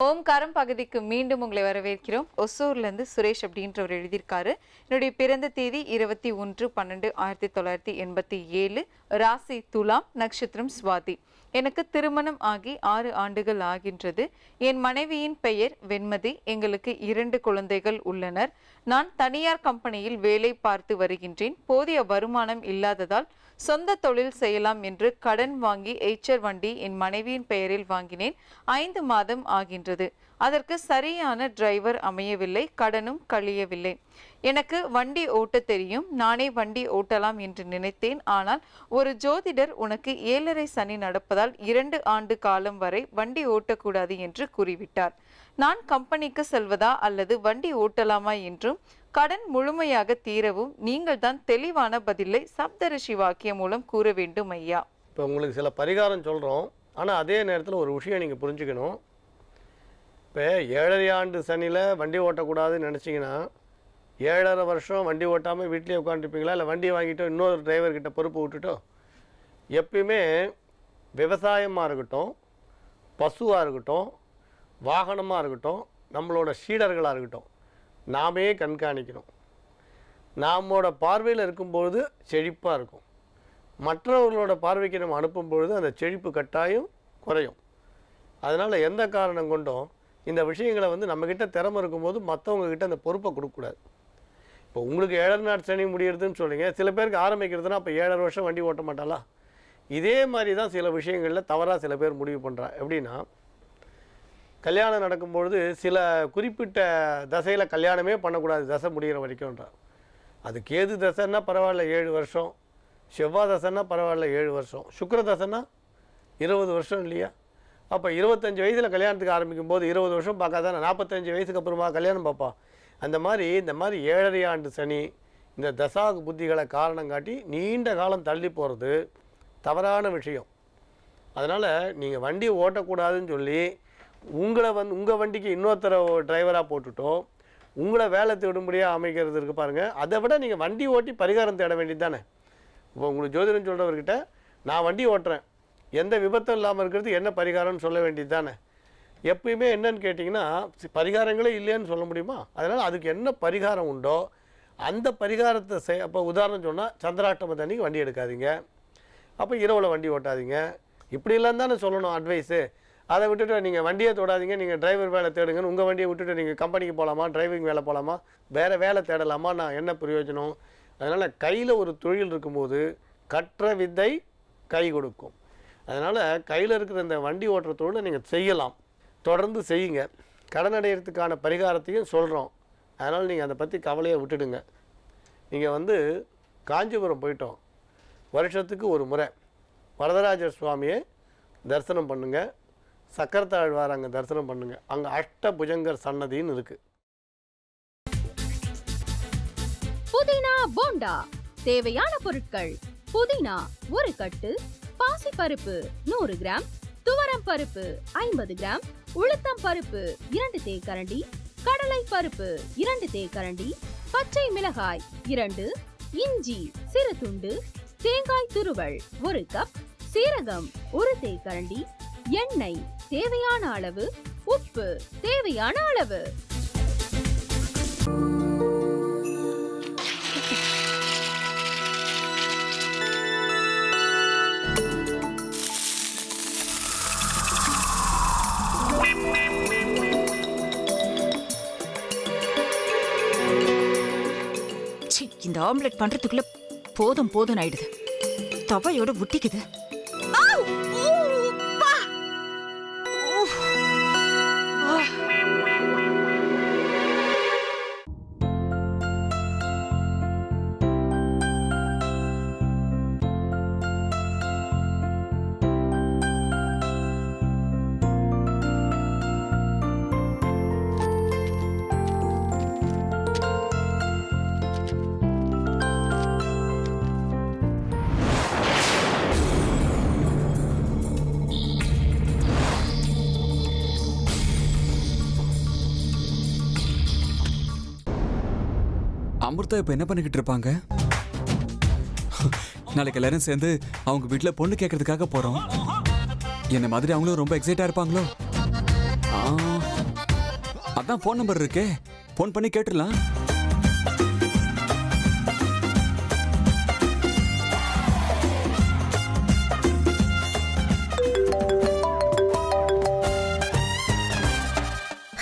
ஓம்காரம் பகுதிக்கு மீண்டும் உங்களை வரவேற்கிறோம். ஒசூர்லேருந்து சுரேஷ் அப்படின்றவர் எழுதியிருக்காரு. என்னுடைய பிறந்த தேதி 21/12/1987, ராசி துலாம், நட்சத்திரம் சுவாதி. எனக்கு திருமணம் ஆகி 6 ஆண்டுகள் ஆகின்றது. என் மனைவியின் பெயர் வெண்மதி. எங்களுக்கு 2 குழந்தைகள் உள்ளனர். நான் தனியார் கம்பெனியில் வேலை பார்த்து வருகின்றேன். போதிய வருமானம் இல்லாததால் சொந்த தொழில் செய்யலாம் என்று கடன் வாங்கி எய்ச்சர் வண்டி என் மனைவியின் பெயரில் வாங்கினேன். 5 மாதம் ஆகின்றது. அதற்கு சரியான டிரைவர் அமையவில்லை, கடனும் கழியவில்லை. எனக்கு வண்டி ஓட்ட தெரியும், நானே வண்டி ஓட்டலாம் என்று நினைத்தேன். ஆனால் ஒரு ஜோதிடர் உனக்கு 7.5 சனி நடப்பதால் 2 ஆண்டு காலம் வரை வண்டி ஓட்டக்கூடாது என்று கூறிவிட்டார். நான் கம்பெனிக்கு செல்வதா அல்லது வண்டி ஓட்டலாமா என்றும் கடன் முழுமையாக தீரவும் நீங்கள் தான் தெளிவான பதிலை சப்தரிஷி வாக்கியம் மூலம் கூற வேண்டும் ஐயா. இப்போ உங்களுக்கு சில பரிகாரம் சொல்கிறோம், ஆனால் அதே நேரத்தில் ஒரு விஷயம் நீங்கள் புரிஞ்சுக்கணும். இப்போ 7.5 ஆண்டு சனியில் வண்டி ஓட்டக்கூடாதுன்னு நினச்சிங்கன்னா 7.5 வருஷம் வண்டி ஓட்டாமல் வீட்டிலே உட்காந்துருப்பீங்களா? இல்லை வண்டியை வாங்கிட்டோ இன்னொரு டிரைவர்கிட்ட பொறுப்பு விட்டுட்டோ? எப்பயுமே விவசாயமாக இருக்கட்டும், பசுவாக இருக்கட்டும், வாகனமாக இருக்கட்டும், நம்மளோட சீடர்களாக இருக்கட்டும், நாமே கண்காணிக்கணும். நாமோட பார்வையில் இருக்கும்பொழுது செழிப்பாக இருக்கும். மற்றவர்களோட பார்வைக்கு நம்ம அனுப்பும்பொழுது அந்த செழிப்பு கட்டாயம் குறையும். அதனால் எந்த காரணம் கொண்டும் இந்த விஷயங்களை நம்மக்கிட்ட திறமை இருக்கும்போது மற்றவங்கக்கிட்ட அந்த பொறுப்பை கொடுக்கக்கூடாது. இப்போ உங்களுக்கு 7 நாள் சனி முடியறதுன்னு சொல்லுங்க, சில பேருக்கு ஆரம்பிக்கிறதுனா அப்போ 7.5 வருஷம் வண்டி ஓட்ட மாட்டாளா? இதே மாதிரி தான் சில விஷயங்களில் தவறாக சில பேர் முடிவு பண்ணுறா. எப்படின்னா, கல்யாணம் நடக்கும்பொழுது சில குறிப்பிட்ட தசையில் கல்யாணமே பண்ணக்கூடாது, தசை முடிகிற வரைக்கும்ன்றார். அது கேது தசைன்னா பரவாயில்ல 7 வருஷம், செவ்வாய் தசைன்னா பரவாயில்ல 7 வருஷம், சுக்கிர தசைன்னா 20 வருஷம் இல்லையா? அப்போ 25 வயசில் கல்யாணத்துக்கு ஆரம்பிக்கும் போது 20 வருஷம் பார்க்காதானே 45 வயசுக்கு அப்புறமா கல்யாணம் பார்ப்பா. அந்த மாதிரி இந்த மாதிரி 7.5 ஆண்டு சனி இந்த தசாகு புத்திகளை காரணம் காட்டி நீண்ட காலம் தள்ளி போகிறது தவறான விஷயம். அதனால் நீங்கள் வண்டி ஓட்டக்கூடாதுன்னு சொல்லி உங்களை உங்கள் வண்டிக்கு இன்னொருத்தர டிரைவராக போட்டுட்டோ உங்களை வேலை தேடும்படியாக அமைக்கிறது இருக்குது பாருங்கள். அதை விட நீங்கள் வண்டி ஓட்டி பரிகாரம் தேட வேண்டியது தானே. இப்போ உங்களுக்கு ஜோதிடம் சொல்கிறவர்கிட்ட நான் வண்டி ஓட்டுறேன், எந்த விபத்தும் இல்லாமல் இருக்கிறது என்ன பரிகாரம்னு சொல்ல வேண்டியது தானே. எப்பயுமே என்னன்னு கேட்டிங்கன்னா பரிகாரங்களே இல்லைன்னு சொல்ல முடியுமா? அதனால் அதுக்கு என்ன பரிகாரம் உண்டோ அந்த பரிகாரத்தை அப்போ உதாரணம் சொன்னால் சந்திராஷ்டமத்து அன்றைக்கி வண்டி எடுக்காதீங்க, அப்போ இரவில் வண்டி ஓட்டாதீங்க, இப்படிலாம் தானே சொல்லணும் அட்வைஸு. அதை விட்டுட்டு நீங்கள் வண்டியை தொடாதீங்க, நீங்கள் டிரைவர் வேலை தேடுங்கன்னு உங்கள் வண்டியை விட்டுட்டு நீங்கள் கம்பெனிக்கு போகலாமா, டிரைவிங் வேலை போகலாமா, வேறு வேலை தேடலாமா? நான் என்ன பிரயோஜனம்? அதனால் கையில் ஒரு தொழில் இருக்கும்போது கற்ற வித்தை கை கொடுக்கும். அதனால் கையில் இருக்கிற இந்த வண்டி ஓட்டுற தொழிலை நீங்கள் செய்யலாம், தொடர்ந்து செய்யுங்க. கடன் அடையிறதுக்கான பரிகாரத்தையும் சொல்கிறோம். அதனால் நீங்கள் அதை பற்றி கவலையை விட்டுடுங்க. நீங்கள் காஞ்சிபுரம் போயிட்டோம், வருஷத்துக்கு ஒரு முறை வரதராஜர் சுவாமியை தரிசனம் பண்ணுங்கள், சக்கரத்தாழ்வார் அங்கே தரிசனம் பண்ணுங்கள். அங்கே அஷ்டபுஜங்கர் சன்னதின்னு இருக்குது. புதினா போண்டா தேவையான பொருட்கள்: புதினா 1 கட்டு, பாசிப்பருப்பு 100 கிராம், துவரம் பருப்பு 50 கிராம், உளுத்தம் பருப்பு 2 தேக்கரண்டி, கடலை பருப்பு 2 தேக்கரண்டி, பச்சை மிளகாய் 2, இஞ்சி சிறு துண்டு, தேங்காய் துருவல் 1 கப், சீரகம் 1 தேக்கரண்டி, எண்ணெய் தேவையான அளவு, உப்பு தேவையான அளவு. இந்த ஆம்லெட் பண்றதுக்குள்ள போதும் போதும் ஆயிடுது, தவையோட ஒட்டிக்குது. அமிர்தா இப்ப என்ன பண்ணிக்கிட்டு இருப்பாங்க? நாளைக்கு எல்லாரும் சேர்ந்து அவங்க வீட்டுல பொண்ணு கேட்கறதுக்காக போறோம். என்ன மாதிரி அவங்களும் ரொம்ப எக்ஸைட்டா இருப்பாங்களோ? அதான் ஃபோன் நம்பர் இருக்கே, ஃபோன் பண்ணி கேட்டுடலாம்.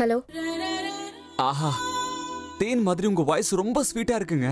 ஹலோ. ஆஹா, தேன் மாதிரி உங்க வாய்ஸ் ரொம்ப ஸ்வீட்டா இருக்குங்க.